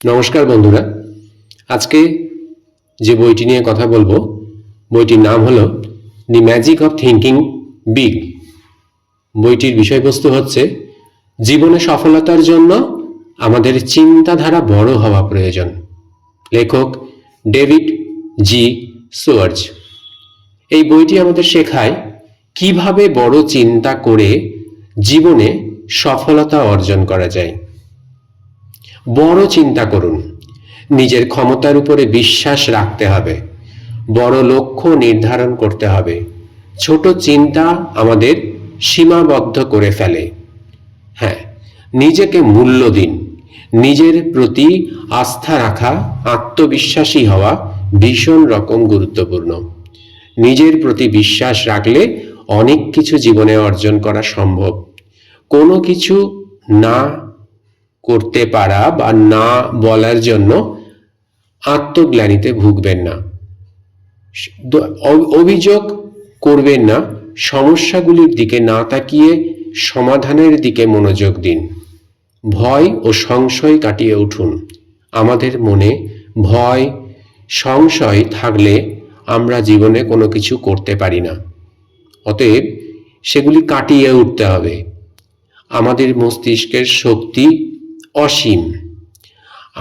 নমস্কার বন্ধুরা, আজকে যে বইটি নিয়ে কথা বলবো বইটির নাম হলো দি ম্যাজিক অফ থিঙ্কিং বিগ। বইটির বিষয়বস্তু হচ্ছে জীবনে সফলতার জন্য আমাদের চিন্তাধারা বড় হওয়া প্রয়োজন। লেখক ডেভিড জি সোয়ার্জ। এই বইটি আমাদের শেখায় কিভাবে বড় চিন্তা করে জীবনে সফলতা অর্জন করা যায়। বড় চিন্তা করুন, নিজের ক্ষমতার উপরে বিশ্বাস রাখতে হবে, বড় লক্ষ্য নির্ধারণ করতে হবে। ছোট চিন্তা আমাদের সীমাবদ্ধ করে ফেলে। হ্যাঁ, নিজেকে মূল্য দিন, নিজের প্রতি আস্থা রাখা, আত্মবিশ্বাসী হওয়া ভীষণ রকম গুরুত্বপূর্ণ। নিজের প্রতি বিশ্বাস রাখলে অনেক কিছু জীবনে অর্জন করা সম্ভব। কোনো কিছু না করতে পারা বা না বলার জন্য আত্মগ্লানিতে ভুগবেন না, অভিযোগ করবেন না, সমস্যাগুলির দিকে না তাকিয়ে সমাধানের দিকে মনোযোগ দিন। ভয় ও সংশয় কাটিয়ে উঠুন। আমাদের মনে ভয় সংশয় থাকলে আমরা জীবনে কোনো কিছু করতে পারি না। অতএব সেগুলি কাটিয়ে উঠতে হবে। আমাদের মস্তিষ্কের শক্তি অসীম,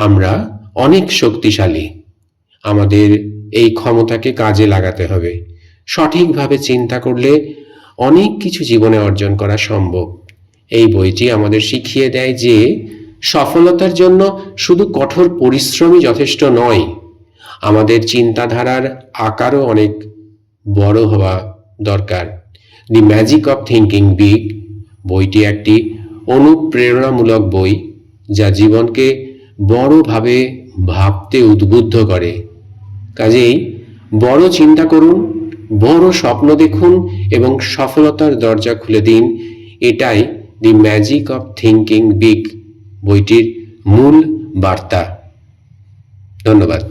আমরা অনেক শক্তিশালী। আমাদের এই ক্ষমতাকে কাজে লাগাতে হবে। সঠিকভাবে চিন্তা করলে অনেক কিছু জীবনে অর্জন করা সম্ভব। এই বইটি আমাদের শিখিয়ে দেয় যে সফলতার জন্য শুধু কঠোর পরিশ্রমই যথেষ্ট নয়, আমাদের চিন্তাধারার আকারও অনেক বড় হওয়া দরকার। দি ম্যাজিক অফ থিঙ্কিং বিগ বইটি একটি অনুপ্রেরণামূলক বই, যা জীবনকে বড়ভাবে ভাবতে উদ্বুদ্ধ করে। কাজেই বড় চিন্তা করুন, বড় স্বপ্ন দেখুন এবং সফলতার দরজা খুলে দিন। এটাই দি ম্যাজিক অফ থিঙ্কিং বিগ বইটির মূল বার্তা। ধন্যবাদ।